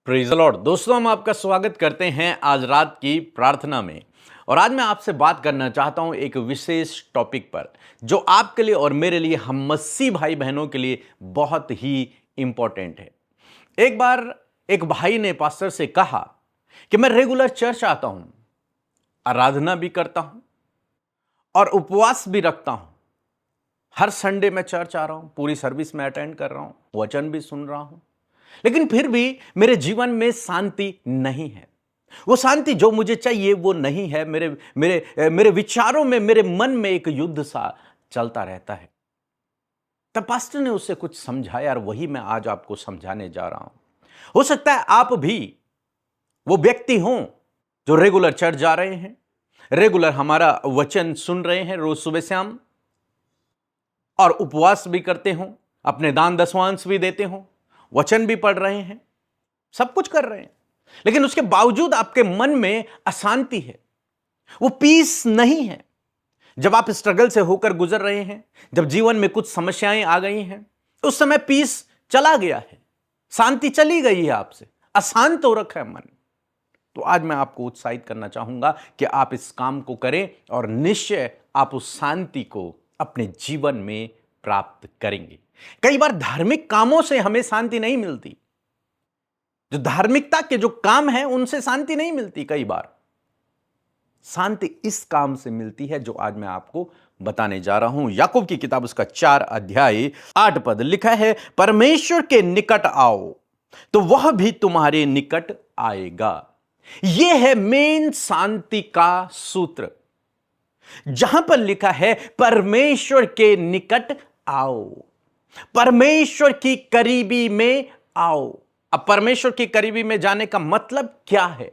Praise the Lord. दोस्तों, हम आपका स्वागत करते हैं आज रात की प्रार्थना में। और आज मैं आपसे बात करना चाहता हूं एक विशेष टॉपिक पर जो आपके लिए और मेरे लिए, हम मसीह भाई बहनों के लिए बहुत ही इंपॉर्टेंट है। एक बार एक भाई ने पास्टर से कहा कि मैं रेगुलर चर्च आता हूं, आराधना भी करता हूं और उपवास भी रखता हूं। हर संडे मैं चर्च आ रहा हूं, पूरी सर्विस में अटेंड कर रहा हूं, वचन भी सुन रहा हूं, लेकिन फिर भी मेरे जीवन में शांति नहीं है। वो शांति जो मुझे चाहिए वो नहीं है। मेरे मेरे मेरे विचारों में, मेरे मन में एक युद्ध सा चलता रहता है। तब पास्टर ने उससे कुछ समझाया और वही मैं आज आपको समझाने जा रहा हूं। हो सकता है आप भी वो व्यक्ति हों जो रेगुलर चर्च जा रहे हैं, रेगुलर हमारा वचन सुन रहे हैं रोज सुबह शाम, और उपवास भी करते हों, अपने दान दशवांश भी देते हों, वचन भी पढ़ रहे हैं, सब कुछ कर रहे हैं, लेकिन उसके बावजूद आपके मन में अशांति है, वो पीस नहीं है। जब आप स्ट्रगल से होकर गुजर रहे हैं, जब जीवन में कुछ समस्याएं आ गई हैं, उस समय पीस चला गया है, शांति चली गई है आपसे, अशांत हो रखा है मन। तो आज मैं आपको उत्साहित करना चाहूंगा कि आप इस काम को करें और निश्चय आप उस शांति को अपने जीवन में प्राप्त करेंगे। कई बार धार्मिक कामों से हमें शांति नहीं मिलती, जो धार्मिकता के जो काम हैं उनसे शांति नहीं मिलती। कई बार शांति इस काम से मिलती है जो आज मैं आपको बताने जा रहा हूं। याकूब की किताब उसका 4 अध्याय 8 पद लिखा है, परमेश्वर के निकट आओ तो वह भी तुम्हारे निकट आएगा। यह है मेन शांति का सूत्र। जहां पर लिखा है परमेश्वर के निकट आओ, परमेश्वर की करीबी में आओ। अब परमेश्वर की करीबी में जाने का मतलब क्या है?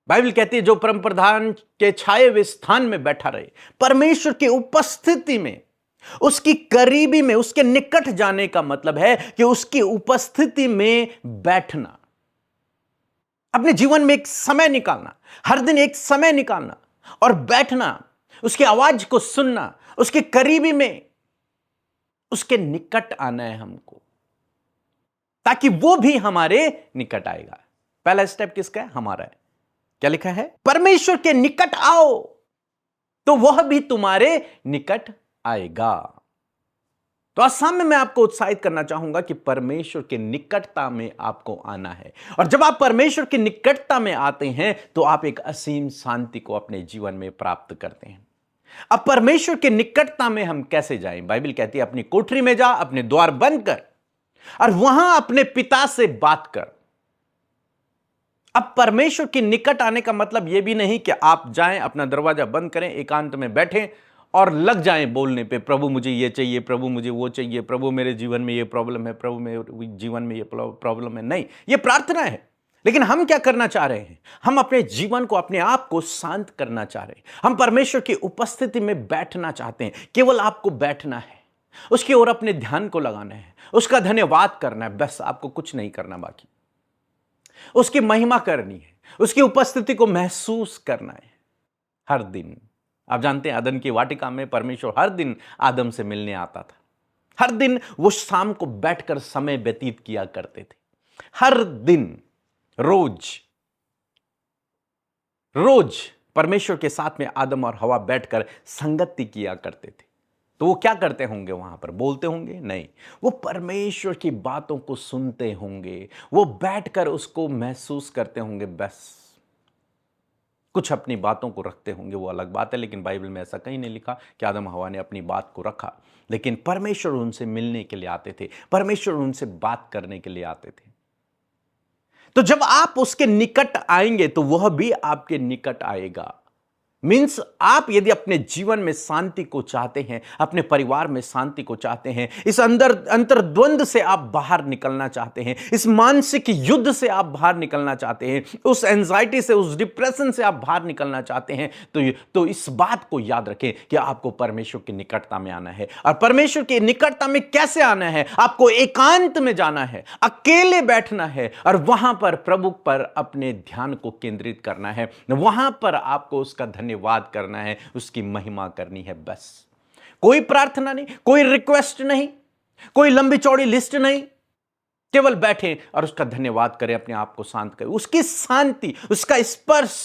बाइबल कहती है जो परम प्रधान के छाए हुए स्थान में बैठा रहे, परमेश्वर की उपस्थिति में, उसकी करीबी में, उसके निकट जाने का मतलब है कि उसकी उपस्थिति में बैठना। अपने जीवन में एक समय निकालना, हर दिन एक समय निकालना और बैठना, उसकी आवाज को सुनना, उसके करीबी में, उसके निकट आना है हमको, ताकि वो भी हमारे निकट आएगा। पहला स्टेप किसका है? हमारा है। क्या लिखा है? परमेश्वर के निकट आओ तो वह भी तुम्हारे निकट आएगा। तो आज शाम में मैं आपको उत्साहित करना चाहूंगा कि परमेश्वर के निकटता में आपको आना है। और जब आप परमेश्वर की निकटता में आते हैं तो आप एक असीम शांति को अपने जीवन में प्राप्त करते हैं। अब परमेश्वर के निकटता में हम कैसे जाएं? बाइबल कहती है अपनी कोठरी में जा, अपने द्वार बंद कर और वहां अपने पिता से बात कर। अब परमेश्वर के निकट आने का मतलब यह भी नहीं कि आप जाएं, अपना दरवाजा बंद करें, एकांत में बैठें और लग जाएं बोलने पे, प्रभु मुझे ये चाहिए, प्रभु मुझे वो चाहिए, प्रभु मेरे जीवन में ये प्रॉब्लम है, प्रभु मेरे जीवन में ये प्रॉब्लम है। नहीं, ये प्रार्थना है। लेकिन हम क्या करना चाह रहे हैं? हम अपने जीवन को, अपने आप को शांत करना चाह रहे हैं। हम परमेश्वर की उपस्थिति में बैठना चाहते हैं। केवल आपको बैठना है, उसकी ओर अपने ध्यान को लगाना है, उसका धन्यवाद करना है, बस आपको कुछ नहीं करना बाकी। उसकी महिमा करनी है, उसकी उपस्थिति को महसूस करना है हर दिन। आप जानते हैं अदन की वाटिका में परमेश्वर हर दिन आदम से मिलने आता था। हर दिन वो शाम को बैठकर समय व्यतीत किया करते थे। हर दिन, रोज रोज परमेश्वर के साथ में आदम और हवा बैठकर संगति किया करते थे। तो वो क्या करते होंगे? वहां पर बोलते होंगे? नहीं, वो परमेश्वर की बातों को सुनते होंगे, वो बैठकर उसको महसूस करते होंगे। बस कुछ अपनी बातों को रखते होंगे, वो अलग बात है, लेकिन बाइबल में ऐसा कहीं नहीं लिखा कि आदम हवा ने अपनी बात को रखा। लेकिन परमेश्वर उनसे मिलने के लिए आते थे, परमेश्वर उनसे बात करने के लिए आते थे। तो जब आप उसके निकट आएंगे तो वह भी आपके निकट आएगा। मीन्स आप यदि अपने जीवन में शांति को चाहते हैं, अपने परिवार में शांति को चाहते हैं, इस अंतर्द्वंद से आप बाहर निकलना चाहते हैं, इस मानसिक युद्ध से आप बाहर निकलना चाहते हैं, उस एंजाइटी से, उस डिप्रेशन से आप बाहर निकलना चाहते हैं, तो इस बात को याद रखें कि आपको परमेश्वर की निकटता में आना है। और परमेश्वर की निकटता में कैसे आना है? आपको एकांत में जाना है, अकेले बैठना है और वहां पर प्रभु पर अपने ध्यान को केंद्रित करना है। वहां पर आपको उसका धन्यवाद करना है, उसकी महिमा करनी है। बस कोई प्रार्थना नहीं, कोई रिक्वेस्ट नहीं, कोई लंबी चौड़ी लिस्ट नहीं, केवल बैठें और उसका धन्यवाद करें, अपने आप को शांत करें। उसकी शांति, उसका स्पर्श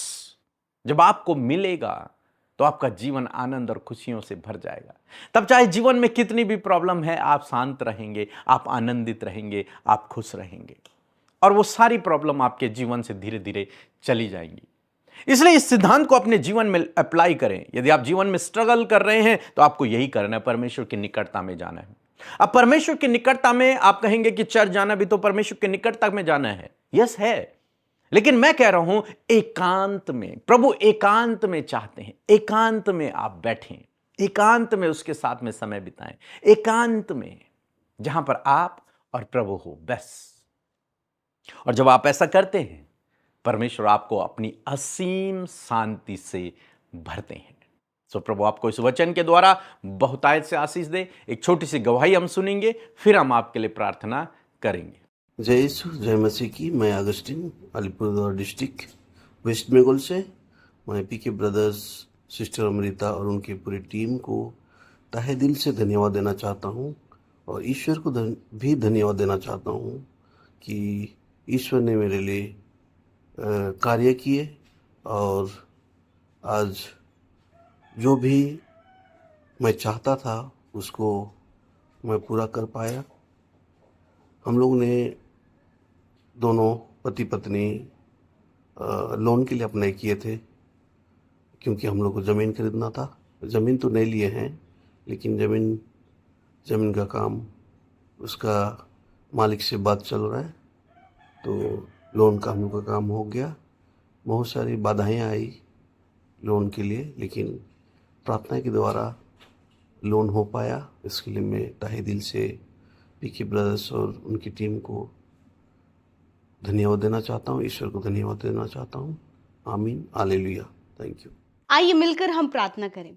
जब आपको मिलेगा तो आपका जीवन आनंद और खुशियों से भर जाएगा। तब चाहे जीवन में कितनी भी प्रॉब्लम है, आप शांत रहेंगे, आप आनंदित रहेंगे, आप खुश रहेंगे और वो सारी प्रॉब्लम आपके जीवन से धीरे धीरे चली जाएंगी। इसलिए इस सिद्धांत को अपने जीवन में अप्लाई करें। यदि आप जीवन में स्ट्रगल कर रहे हैं तो आपको यही करना है, परमेश्वर की निकटता में जाना है। अब परमेश्वर की निकटता में आप कहेंगे कि चर्च जाना भी तो परमेश्वर की निकटता में जाना है। यस है, लेकिन मैं कह रहा हूं एकांत में। प्रभु एकांत में चाहते हैं, एकांत में आप बैठें, एकांत में उसके साथ में समय बिताएं, एकांत में जहां पर आप और प्रभु हो, बस। और जब आप ऐसा करते हैं, परमेश्वर आपको अपनी असीम शांति से भरते हैं। सो प्रभु आपको इस वचन के द्वारा बहुतायत से आशीष दे। एक छोटी सी गवाही हम सुनेंगे, फिर हम आपके लिए प्रार्थना करेंगे। जय यीशु, जय मसीह की। मैं Augustine, Alipurduar district, west Bengal से। मैं पीके ब्रदर्स, सिस्टर अमृता और उनकी पूरी टीम को तहे दिल से धन्यवाद देना चाहता हूं और ईश्वर को भी धन्यवाद देना चाहता हूं कि ईश्वर ने मेरे लिए कार्य किए और आज जो भी मैं चाहता था उसको मैं पूरा कर पाया। हम लोग ने दोनों पति पत्नी लोन के लिए अप्लाई किए थे, क्योंकि हम लोग को ज़मीन खरीदना था। ज़मीन तो नहीं लिए हैं, लेकिन ज़मीन का काम उसका मालिक से बात चल रहा है, तो लोन का हम लोग का काम हो गया। बहुत सारी बाधाएं आई लोन के लिए, लेकिन प्रार्थना के द्वारा लोन हो पाया। इसके लिए मैं तहे दिल से पीके ब्रदर्स और उनकी टीम को धन्यवाद देना चाहता हूँ, ईश्वर को धन्यवाद देना चाहता हूँ। आमीन, हालेलुया, थैंक यू। आइए मिलकर हम प्रार्थना करें।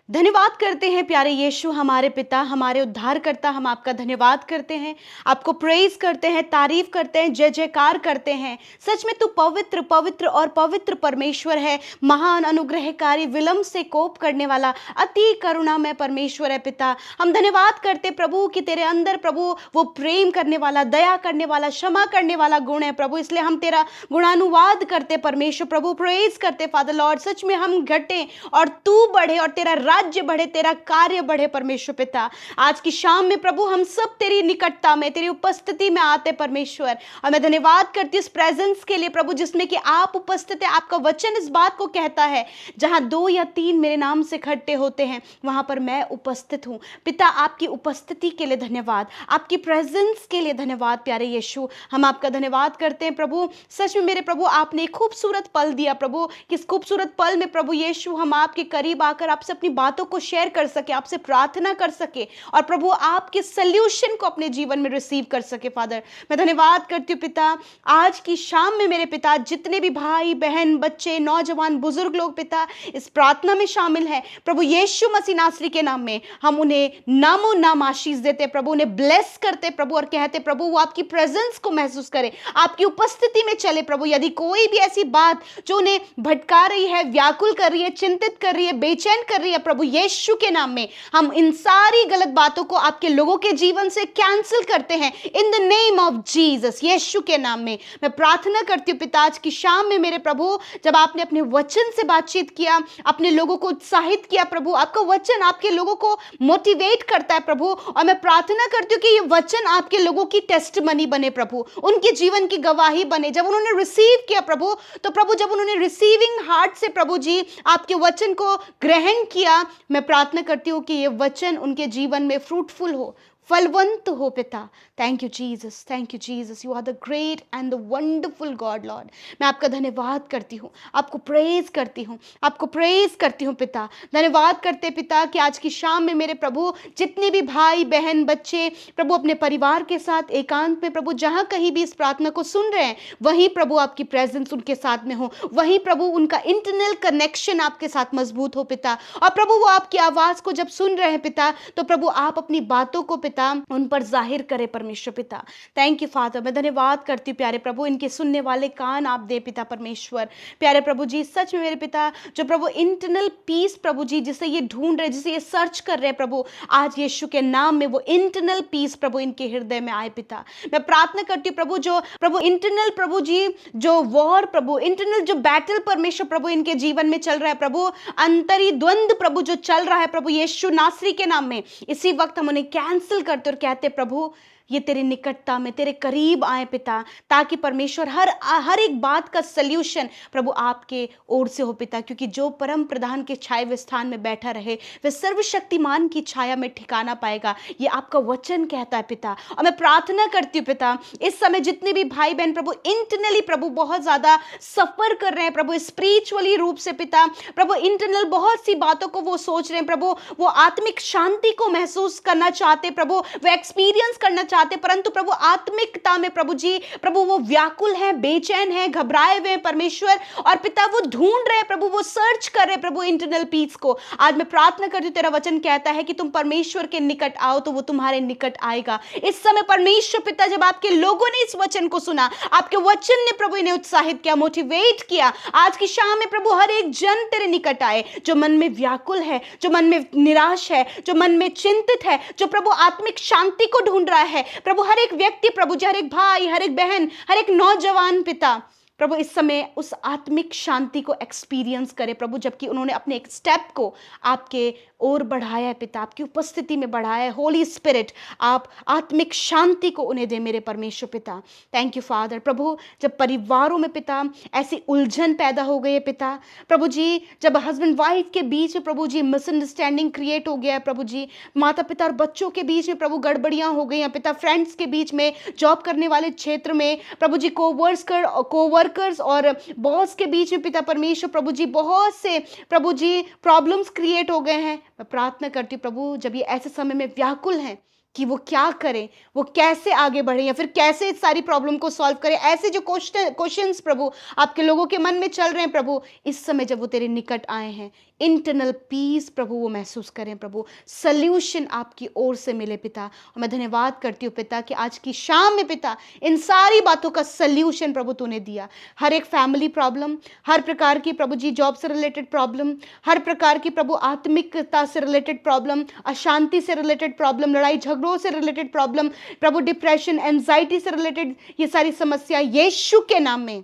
धन्यवाद करते हैं प्यारे यीशु, हमारे पिता, हमारे उद्धारकर्ता। हम आपका धन्यवाद करते हैं, आपको प्रेज करते हैं, तारीफ करते हैं, जय जयकार करते हैं। सच में तू पवित्र पवित्र और पवित्र परमेश्वर है, महान अनुग्रहकारी, विलंब से कोप करने वाला, अति करुणामय परमेश्वर है पिता। हम धन्यवाद करते प्रभु कि तेरे अंदर प्रभु वो प्रेम करने वाला, दया करने वाला, क्षमा करने वाला गुण है प्रभु। इसलिए हम तेरा गुणानुवाद करते परमेश्वर प्रभु, प्रेज करते फादर लॉर्ड। सच में हम घटे और तू बढ़े और तेरा राज्य बढ़े, तेरा कार्य बढ़े परमेश्वर पिता। आज की शाम में प्रभु हम सब तेरी निकटता में, तेरी उपस्थिति में आते परमेश्वर। और मैं धन्यवाद करती हूँ इस प्रेजेंस के लिए प्रभु, जिसमें कि आप उपस्थित है। आपका वचन इस बात को कहता है, जहां 2 या 3 मेरे नाम से इकट्ठे होते हैं वहां पर मैं उपस्थित हूं। पिता आपकी उपस्थिति के लिए धन्यवाद, आपकी प्रेजेंस के लिए धन्यवाद प्यारे यीशु। हम आपका धन्यवाद करते हैं प्रभु। सच में मेरे प्रभु आपने एक खूबसूरत पल दिया प्रभु, किस खूबसूरत पल में प्रभु यीशु हम आपके करीब आकर आपसे अपनी बातों को शेयर कर सके, आपसे प्रार्थना कर सके और प्रभु आपके सल्यूशन को अपने जीवन में रिसीव कर सके। फादर मैं धन्यवाद करती हूँ पिता, आज की शाम में मेरे पिता जितने भी भाई बहन, बच्चे, नौजवान, बुजुर्ग लोग पिता इस प्रार्थना में शामिल हैं, प्रभु यीशु मसीह नासरी के नाम में हम उन्हें नामो नाम आशीष देते प्रभु, उन्हें ब्लेस करते प्रभु और कहते प्रभु वो आपकी प्रेजेंस को महसूस करे, आपकी उपस्थिति में चले प्रभु। यदि कोई भी ऐसी बात जो उन्हें भटका रही है, व्याकुल कर रही है, चिंतित कर रही है, बेचैन कर रही है प्रभु यीशु के नाम में हम इन सारी गलत बातों को आपके लोगों के जीवन से कैंसिल करते हैं in the name of Jesus. यीशु के नाम में मैं प्रार्थना करती हूँ पिता, आज की शाम में मेरे प्रभु जब आपने अपने वचन से बातचीत किया, अपने लोगों को उत्साहित किया प्रभु, आपका वचन आपके लोगों को मोटिवेट करता है प्रभु। और मैं प्रार्थना करती हूँ कि ये वचन आपके लोगों की टेस्टमनी बने प्रभु, उनके जीवन की गवाही बने। जब उन्होंने रिसीव किया प्रभु, तो प्रभु जब उन्होंने रिसीविंग हार्ट से प्रभु जी आपके वचन को ग्रहण किया, मैं प्रार्थना करती हूँ कि ये वचन उनके जीवन में फ्रूटफुल हो, फलवंत हो पिता। Thank you Jesus, thank you Jesus, you are the great and the wonderful God Lord. मैं आपका धन्यवाद करती हूँ, आपको प्रेज करती हूँ, आपको प्रेज करती हूँ पिता। धन्यवाद करते पिता कि आज की शाम में मेरे प्रभु जितने भी भाई बहन बच्चे प्रभु अपने परिवार के साथ एकांत में प्रभु जहाँ कहीं भी इस प्रार्थना को सुन रहे हैं, वहीं प्रभु आपकी प्रेजेंस उनके साथ में हो, वहीं प्रभु उनका इंटरनल कनेक्शन आपके साथ मजबूत हो पिता। और प्रभु वो आपकी आवाज़ को जब सुन रहे हैं पिता, तो प्रभु आप अपनी बातों को पिता पिता उन पर जाहिर करे परमेश्वर पिता। Thank you father. मैं धन्यवाद करती हूँ प्यारे प्रभु, इनके सुनने वाले कान आप दे पिता परमेश्वर। प्यारे प्रभु जी, सच में मेरे पिता जो प्रभु इंटरनल पीस प्रभु जी जिसे ये ढूंढ रहे, जिसे ये सर्च कर रहे हैं प्रभु, आज यीशु के नाम में वो इंटरनल पीस प्रभु इनके हृदय में आए पिता। मैं प्रार्थना करती हूँ प्रभु, जो प्रभु इंटरनल प्रभु जी जो वॉर प्रभु इंटरनल जो बैटल परमेश्वर प्रभु इनके जीवन में चल रहा है प्रभु, अंतरी द्वंद प्रभु जो चल रहा है प्रभु यीशु नासरी के नाम में, इसी वक्त हम उन्हें कैंसिल करते और कहते प्रभु ये तेरी निकटता में तेरे करीब आए पिता, ताकि परमेश्वर हर एक बात का सल्यूशन प्रभु आपके ओर से हो पिता। क्योंकि जो परम प्रधान के छाए हुए स्थान में बैठा रहे वह सर्वशक्तिमान की छाया में ठिकाना पाएगा, ये आपका वचन कहता है पिता। और मैं प्रार्थना करती हूँ पिता, इस समय जितने भी भाई बहन प्रभु इंटरनली प्रभु बहुत ज्यादा सफर कर रहे हैं प्रभु स्पिरिचुअली रूप से पिता, प्रभु इंटरनल बहुत सी बातों को वो सोच रहे हैं प्रभु, वो आत्मिक शांति को महसूस करना चाहते प्रभु, वो एक्सपीरियंस करना चाहते, परंतु प्रभु आत्मिकता में प्रभु जी प्रभु वो व्याकुल हैं, बेचैन हैं, घबराए हुए हैं परमेश्वर। और पिता वो ढूंढ रहे हैं प्रभु, वो सर्च कर रहे हैं प्रभु इंटरनल पीस को। आज मैं प्रार्थना करती हूँ, तेरा वचन कहता है कि तुम परमेश्वर के निकट आओ तो वो तुम्हारे निकट आएगा। इस समय परमेश्वर पिता, जब आपके लोगों ने इस वचन को सुना, आपके वचन ने प्रभु इन्हें उत्साहित किया, मोटिवेट किया, आज की शाम में प्रभु हर एक जन तेरे निकट आए जो मन में व्याकुल है, जो मन में निराश है, जो मन में चिंतित है, जो प्रभु आत्मिक शांति को ढूंढ रहा है प्रभु। हर एक व्यक्ति प्रभु जी, हर एक भाई, हर एक बहन, हर एक नौजवान पिता प्रभु इस समय उस आत्मिक शांति को एक्सपीरियंस करे प्रभु, जबकि उन्होंने अपने एक स्टेप को आपके ओर बढ़ाया है पिता, आपकी उपस्थिति में बढ़ाया है। होली स्पिरिट आप आत्मिक शांति को उन्हें दे मेरे परमेश्वर पिता। Thank you father. प्रभु जब परिवारों में पिता ऐसी उलझन पैदा हो गई है पिता प्रभु जी, जब हस्बैंड वाइफ के बीच में प्रभु जी मिसअंडरस्टैंडिंग क्रिएट हो गया है प्रभु जी, माता पिता और बच्चों के बीच में प्रभु गड़बड़ियां हो गई हैं पिता, फ्रेंड्स के बीच में, जॉब करने वाले क्षेत्र में प्रभु जी, कोवर्कर्स और बॉस के बीच में पिता परमेश्वर प्रभु जी बहुत से प्रभु जी प्रॉब्लम्स क्रिएट हो गए हैं। मैं प्रार्थना करती हूँ प्रभु, जब ये ऐसे समय में व्याकुल हैं कि वो क्या करें, वो कैसे आगे बढ़े या फिर कैसे इस सारी प्रॉब्लम को सॉल्व करें, ऐसे जो क्वेश्चंस प्रभु आपके लोगों के मन में चल रहे हैं प्रभु, इस समय जब वो तेरे निकट आए हैं, इंटरनल पीस प्रभु वो महसूस करें प्रभु, सल्यूशन आपकी ओर से मिले पिता। और मैं धन्यवाद करती हूँ पिता कि आज की शाम में पिता इन सारी बातों का सल्यूशन प्रभु तूने दिया। हर एक फैमिली प्रॉब्लम, हर प्रकार की प्रभु जी जॉब से रिलेटेड प्रॉब्लम, हर प्रकार की प्रभु आत्मिकता से रिलेटेड प्रॉब्लम, अशांति से रिलेटेड प्रॉब्लम, लड़ाई झगड़ों से रिलेटेड प्रॉब्लम प्रभु, डिप्रेशन, एंजाइटी से रिलेटेड ये सारी समस्या यीशु के नाम में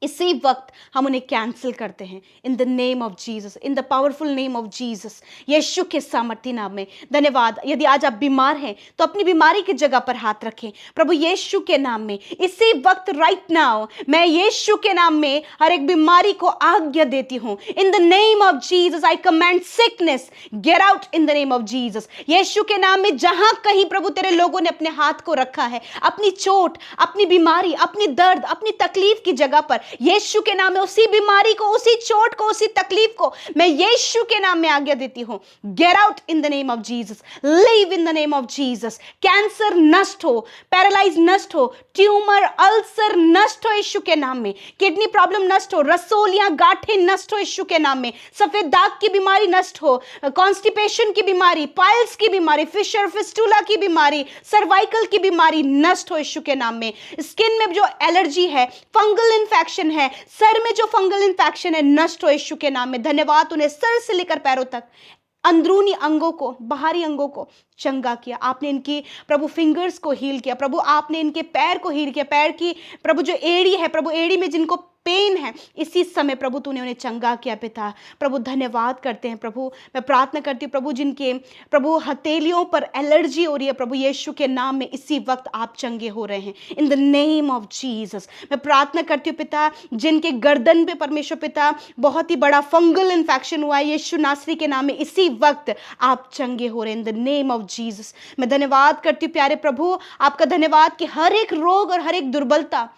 इसी वक्त हम उन्हें कैंसिल करते हैं in the name of Jesus, in the powerful name of Jesus, यीशु के सामर्थ्य नाम में। धन्यवाद। यदि आज आप बीमार हैं तो अपनी बीमारी की जगह पर हाथ रखें प्रभु यीशु के नाम में। इसी वक्त राइट नाउ मैं यीशु के नाम में हर एक बीमारी को आज्ञा देती हूं। In the name of Jesus I command sickness get out in the name of Jesus. यीशु के नाम में जहां कहीं प्रभु तेरे लोगों ने अपने हाथ को रखा है, अपनी चोट, अपनी बीमारी, अपनी दर्द, अपनी तकलीफ की जगह पर, यीशु के नाम में उसी बीमारी को, उसी चोट को, उसी तकलीफ को मैं यीशु के नाम में आज्ञा देती हूं। Gate out in the name of Jesus, leave in the name of Jesus. Cancer नष्ट हो, पैरालाइज नष्ट हो, ट्यूमर, अल्सर नष्ट हो यीशु के नाम में, किडनी प्रॉब्लम नष्ट हो, रसोलियां, गांठें नष्ट हो यीशु के नाम में, सफेद दाग की बीमारी नष्ट हो, कॉन्स्टिपेशन की बीमारी, पाइल्स की बीमारी, फिशर फिस्टुला की बीमारी, सर्वाइकल की बीमारी नष्ट हो यीशु के नाम में। स्किन में जो एलर्जी है, फंगल इन्फेक्शन है, सर में जो फंगल इन्फेक्शन है नष्ट हो यीशु के नाम में। धन्यवाद, उन्हें सर से लेकर पैरों तक, अंदरूनी अंगों को, बाहरी अंगों को चंगा किया आपने। इनकी प्रभु फिंगर्स को हील किया प्रभु, आपने इनके पैर को हील किया, पैर की प्रभु जो एड़ी है प्रभु, एड़ी में जिनको पेन है इसी समय प्रभु तूने उन्हें चंगा किया पिता। प्रभु धन्यवाद करते हैं प्रभु। मैं प्रार्थना करती हूँ प्रभु जिनके प्रभु हथेलियों पर एलर्जी हो रही है प्रभु, यीशु के नाम में इसी वक्त आप चंगे हो रहे हैं in the name of Jesus. मैं प्रार्थना करती हूँ पिता जिनके गर्दन पे परमेश्वर पिता बहुत ही बड़ा फंगल इन्फेक्शन हुआ है, यीशु नासरी के नाम में इसी वक्त आप चंगे हो रहे हैं in the name of Jesus. मैं धन्यवाद करती हूँ प्यारे प्रभु, आपका धन्यवाद कि हर एक रोग और हर एक दुर्बलता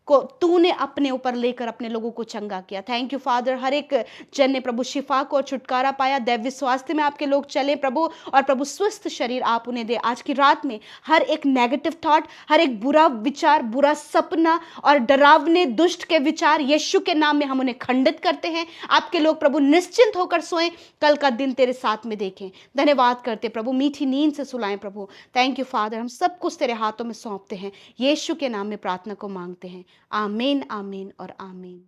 को तूने अपने ऊपर लेकर अपने लोगों को चंगा किया। थैंक यू फादर, हर एक जन ने प्रभु शिफा को और छुटकारा पाया, दैव्य स्वास्थ्य में आपके लोग चले प्रभु, और प्रभु स्वस्थ शरीर आप उन्हें दे। आज की रात में हर एक नेगेटिव थॉट, हर एक बुरा विचार, बुरा सपना और डरावने दुष्ट के विचार यीशु के नाम में हम उन्हें खंडित करते हैं। आपके लोग प्रभु निश्चिंत होकर सोएं, कल का दिन तेरे साथ में देखें। धन्यवाद करते प्रभु, मीठी नींद से सुलाएं प्रभु। थैंक यू फादर, हम सब कुछ तेरे हाथों में सौंपते हैं, यीशु के नाम में प्रार्थना को मांगते हैं। आमीन, आमीन और आमीन।